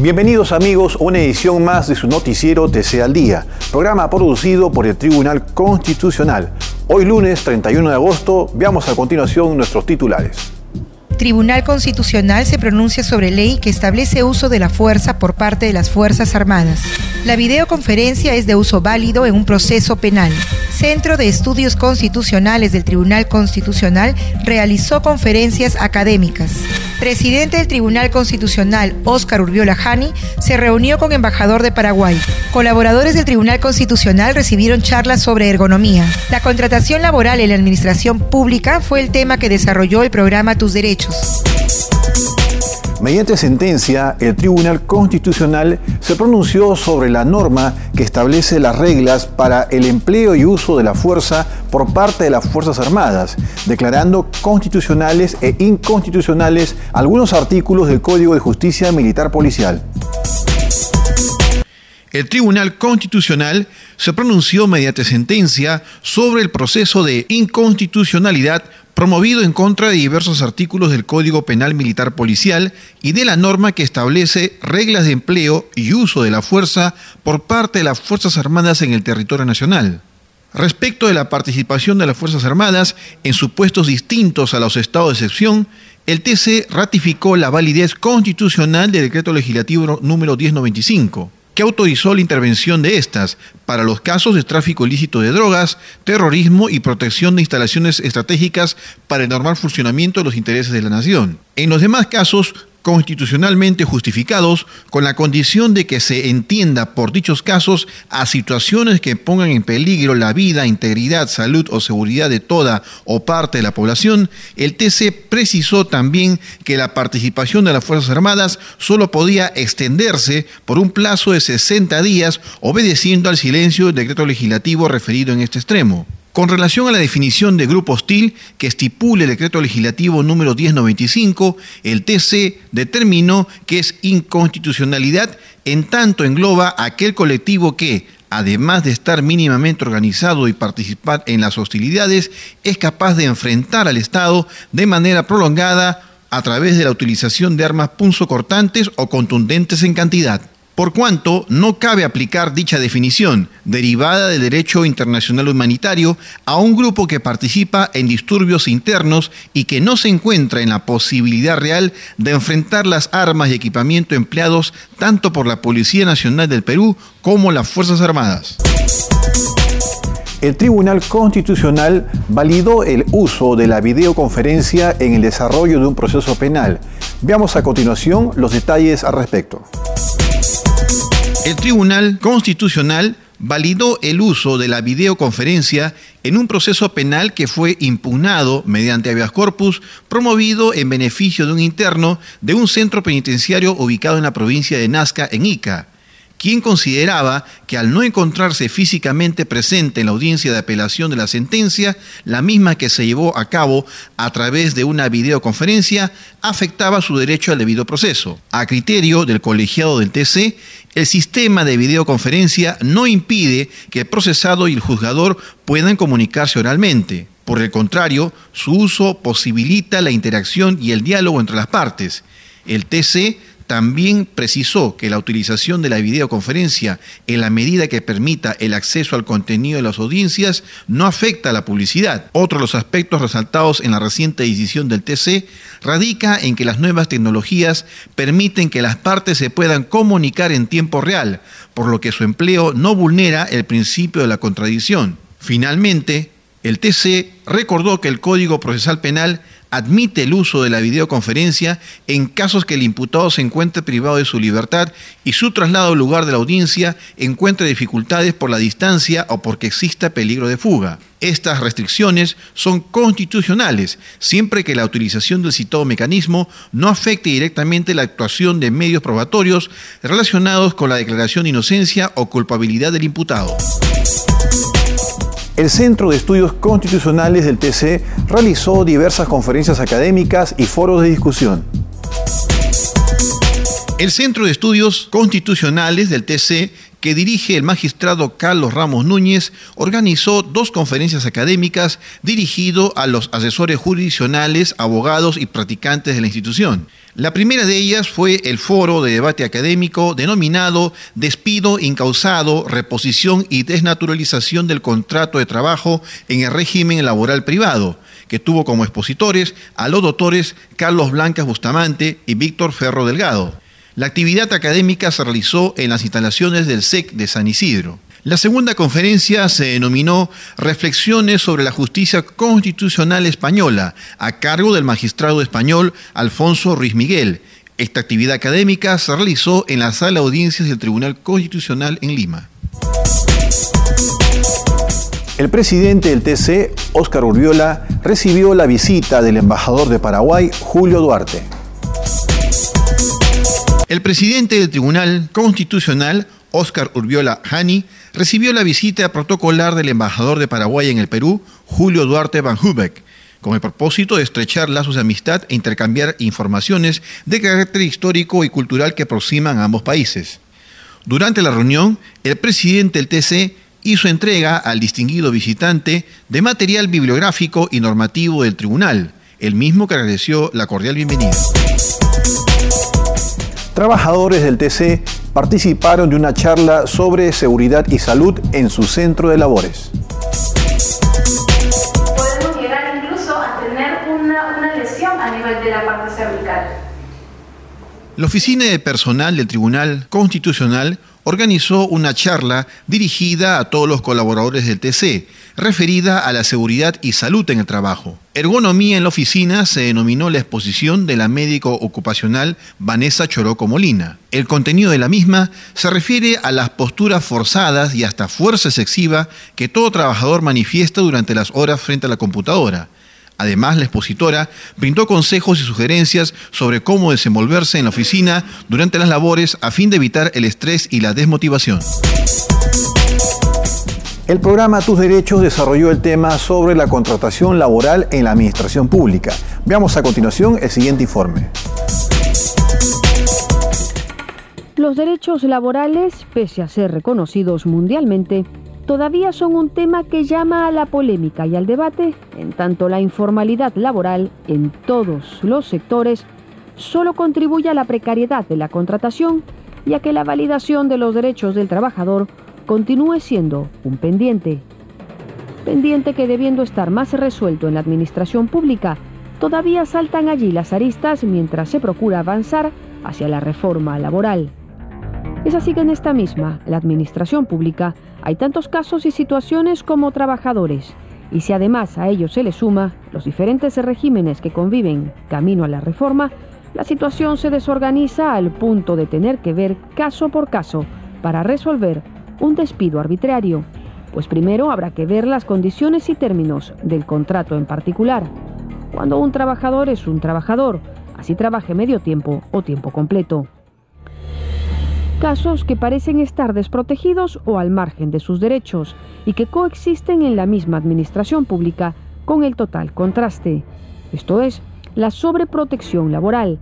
Bienvenidos amigos a una edición más de su noticiero TC al Día, programa producido por el Tribunal Constitucional. Hoy lunes 31 de agosto, veamos a continuación nuestros titulares. Tribunal Constitucional se pronuncia sobre ley que establece uso de la fuerza por parte de las Fuerzas Armadas. La videoconferencia es de uso válido en un proceso penal. Centro de Estudios Constitucionales del Tribunal Constitucional realizó conferencias académicas. Presidente del Tribunal Constitucional, Óscar Urriola Jani, se reunió con embajador de Paraguay. Colaboradores del Tribunal Constitucional recibieron charlas sobre ergonomía. La contratación laboral en la administración pública fue el tema que desarrolló el programa Tus Derechos. Mediante sentencia, el Tribunal Constitucional se pronunció sobre la norma que establece las reglas para el empleo y uso de la fuerza por parte de las Fuerzas Armadas, declarando constitucionales e inconstitucionales algunos artículos del Código de Justicia Militar Policial. El Tribunal Constitucional se pronunció mediante sentencia sobre el proceso de inconstitucionalidad promovido en contra de diversos artículos del Código Penal Militar Policial y de la norma que establece reglas de empleo y uso de la fuerza por parte de las Fuerzas Armadas en el territorio nacional. Respecto de la participación de las Fuerzas Armadas en supuestos distintos a los estados de excepción, el TC ratificó la validez constitucional del Decreto Legislativo número 1095. Que autorizó la intervención de estas para los casos de tráfico ilícito de drogas, terrorismo y protección de instalaciones estratégicas para el normal funcionamiento de los intereses de la nación. En los demás casos, constitucionalmente justificados, con la condición de que se entienda por dichos casos a situaciones que pongan en peligro la vida, integridad, salud o seguridad de toda o parte de la población, el TC precisó también que la participación de las Fuerzas Armadas solo podía extenderse por un plazo de 60 días, obedeciendo al silencio del decreto legislativo referido en este extremo. Con relación a la definición de grupo hostil que estipule el decreto legislativo número 1095, el TC determinó que es inconstitucionalidad en tanto engloba aquel colectivo que, además de estar mínimamente organizado y participar en las hostilidades, es capaz de enfrentar al Estado de manera prolongada a través de la utilización de armas punzocortantes o contundentes en cantidad. Por cuanto no cabe aplicar dicha definición, derivada del derecho internacional humanitario, a un grupo que participa en disturbios internos y que no se encuentra en la posibilidad real de enfrentar las armas y equipamiento empleados tanto por la Policía Nacional del Perú como las Fuerzas Armadas. El Tribunal Constitucional validó el uso de la videoconferencia en el desarrollo de un proceso penal. Veamos a continuación los detalles al respecto. El Tribunal Constitucional validó el uso de la videoconferencia en un proceso penal que fue impugnado mediante habeas corpus promovido en beneficio de un interno de un centro penitenciario ubicado en la provincia de Nazca, en Ica, quien consideraba que al no encontrarse físicamente presente en la audiencia de apelación de la sentencia, la misma que se llevó a cabo a través de una videoconferencia afectaba su derecho al debido proceso. A criterio del colegiado del TC, el sistema de videoconferencia no impide que el procesado y el juzgador puedan comunicarse oralmente. Por el contrario, su uso posibilita la interacción y el diálogo entre las partes. El TC también precisó que la utilización de la videoconferencia en la medida que permita el acceso al contenido de las audiencias no afecta a la publicidad. Otro de los aspectos resaltados en la reciente decisión del TC radica en que las nuevas tecnologías permiten que las partes se puedan comunicar en tiempo real, por lo que su empleo no vulnera el principio de la contradicción. Finalmente, el TC recordó que el Código Procesal Penal admite el uso de la videoconferencia en casos que el imputado se encuentre privado de su libertad y su traslado al lugar de la audiencia encuentre dificultades por la distancia o porque exista peligro de fuga. Estas restricciones son constitucionales, siempre que la utilización del citado mecanismo no afecte directamente la actuación de medios probatorios relacionados con la declaración de inocencia o culpabilidad del imputado. El Centro de Estudios Constitucionales del TC realizó diversas conferencias académicas y foros de discusión. El Centro de Estudios Constitucionales del TC, que dirige el magistrado Carlos Ramos Núñez, organizó 2 conferencias académicas dirigidas a los asesores jurisdiccionales, abogados y practicantes de la institución. La primera de ellas fue el foro de debate académico denominado Despido incausado, reposición y desnaturalización del contrato de trabajo en el régimen laboral privado, que tuvo como expositores a los doctores Carlos Blancas Bustamante y Víctor Ferro Delgado. La actividad académica se realizó en las instalaciones del SEC de San Isidro. La segunda conferencia se denominó Reflexiones sobre la justicia constitucional española, a cargo del magistrado español Alfonso Ruiz Miguel. Esta actividad académica se realizó en la sala de audiencias del Tribunal Constitucional en Lima. El presidente del TC, Óscar Urbiola, recibió la visita del embajador de Paraguay, Julio Duarte. El presidente del Tribunal Constitucional, Óscar Urbiola Hani, recibió la visita protocolar del embajador de Paraguay en el Perú, Julio Duarte Van Hubbeck, con el propósito de estrechar lazos de amistad e intercambiar informaciones de carácter histórico y cultural que aproximan a ambos países. Durante la reunión, el presidente del TC hizo entrega al distinguido visitante de material bibliográfico y normativo del tribunal, el mismo que agradeció la cordial bienvenida. Trabajadores del TC participaron de una charla sobre seguridad y salud en su centro de labores. Podemos llegar incluso a tener una lesión a nivel de la parte cervical. La Oficina de Personal del Tribunal Constitucional organizó una charla dirigida a todos los colaboradores del TC, referida a la seguridad y salud en el trabajo. Ergonomía en la oficina se denominó la exposición de la médico ocupacional Vanessa Choroco Molina. El contenido de la misma se refiere a las posturas forzadas y hasta fuerza excesiva que todo trabajador manifiesta durante las horas frente a la computadora. Además, la expositora brindó consejos y sugerencias sobre cómo desenvolverse en la oficina durante las labores a fin de evitar el estrés y la desmotivación. El programa Tus Derechos desarrolló el tema sobre la contratación laboral en la administración pública. Veamos a continuación el siguiente informe. Los derechos laborales, pese a ser reconocidos mundialmente, todavía son un tema que llama a la polémica y al debate, en tanto la informalidad laboral en todos los sectores solo contribuye a la precariedad de la contratación y a que la validación de los derechos del trabajador continúe siendo un pendiente. Pendiente que, debiendo estar más resuelto en la administración pública, todavía saltan allí las aristas mientras se procura avanzar hacia la reforma laboral. Es así que en esta misma, la administración pública, hay tantos casos y situaciones como trabajadores, y si además a ello se le suma los diferentes regímenes que conviven camino a la reforma, la situación se desorganiza al punto de tener que ver caso por caso para resolver un despido arbitrario, pues primero habrá que ver las condiciones y términos del contrato en particular. Cuando un trabajador es un trabajador, así trabaje medio tiempo o tiempo completo. Casos que parecen estar desprotegidos o al margen de sus derechos y que coexisten en la misma administración pública con el total contraste. Esto es, la sobreprotección laboral.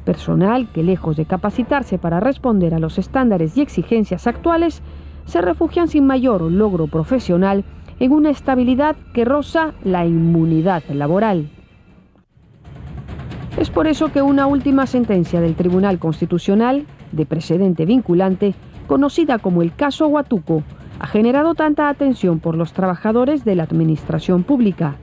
Personal que, lejos de capacitarse para responder a los estándares y exigencias actuales, se refugian sin mayor logro profesional en una estabilidad que roza la inmunidad laboral. Es por eso que una última sentencia del Tribunal Constitucional, de precedente vinculante, conocida como el caso Huatuco, ha generado tanta atención por los trabajadores de la administración pública.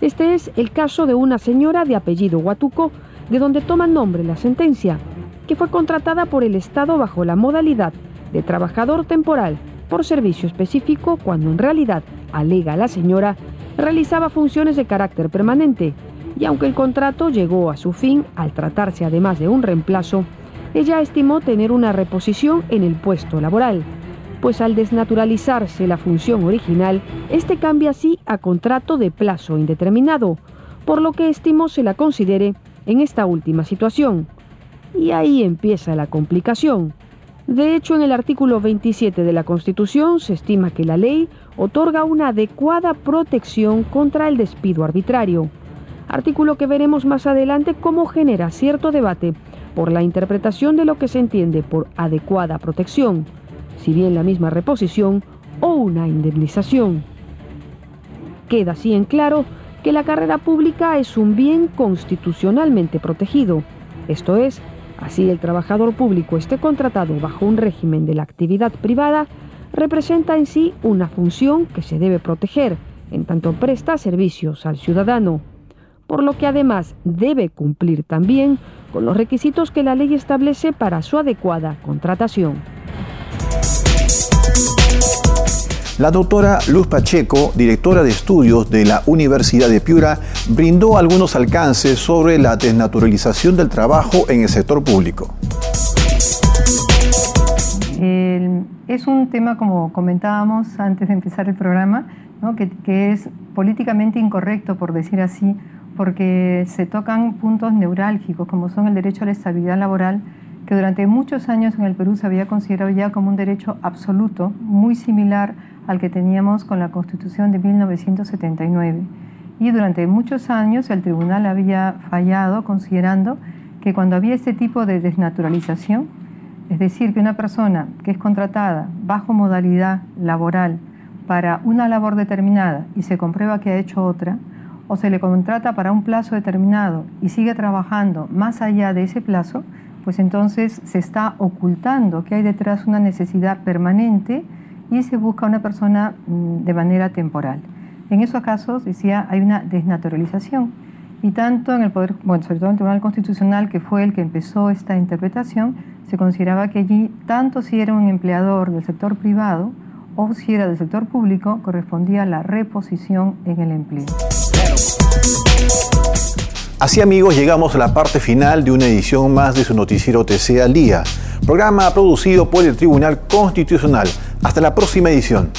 Este es el caso de una señora de apellido Huatuco, de donde toma nombre la sentencia, que fue contratada por el Estado bajo la modalidad de trabajador temporal por servicio específico, cuando en realidad, alega la señora, realizaba funciones de carácter permanente, y aunque el contrato llegó a su fin al tratarse además de un reemplazo, ella estimó tener una reposición en el puesto laboral, pues al desnaturalizarse la función original, este cambia así a contrato de plazo indeterminado, por lo que estimó se la considere en esta última situación. Y ahí empieza la complicación. De hecho, en el artículo 27 de la Constitución se estima que la ley otorga una adecuada protección contra el despido arbitrario, artículo que veremos más adelante cómo genera cierto debate por la interpretación de lo que se entiende por adecuada protección. si bien la misma reposición o una indemnización. Queda así en claro que la carrera pública es un bien constitucionalmente protegido. Esto es, así el trabajador público esté contratado bajo un régimen de la actividad privada, representa en sí una función que se debe proteger, en tanto presta servicios al ciudadano, por lo que además debe cumplir también con los requisitos que la ley establece para su adecuada contratación. La doctora Luz Pacheco, directora de estudios de la Universidad de Piura, brindó algunos alcances sobre la desnaturalización del trabajo en el sector público. Es un tema, como comentábamos antes de empezar el programa, ¿no? que es políticamente incorrecto, por decir así, porque se tocan puntos neurálgicos, como son el derecho a la estabilidad laboral, que durante muchos años en el Perú se había considerado ya como un derecho absoluto, muy similar al que teníamos con la Constitución de 1979. Y durante muchos años el tribunal había fallado considerando que cuando había este tipo de desnaturalización, es decir, que una persona que es contratada bajo modalidad laboral para una labor determinada y se comprueba que ha hecho otra, o se le contrata para un plazo determinado y sigue trabajando más allá de ese plazo, pues entonces se está ocultando que hay detrás una necesidad permanente y se busca una persona de manera temporal. En esos casos, decía, hay una desnaturalización. Y tanto en el Poder, bueno, sobre todo en el Tribunal Constitucional, que fue el que empezó esta interpretación, se consideraba que allí, tanto si era un empleador del sector privado o si era del sector público, correspondía a la reposición en el empleo. Así, amigos, llegamos a la parte final de una edición más de su noticiero TC al Día, programa producido por el Tribunal Constitucional. Hasta la próxima edición.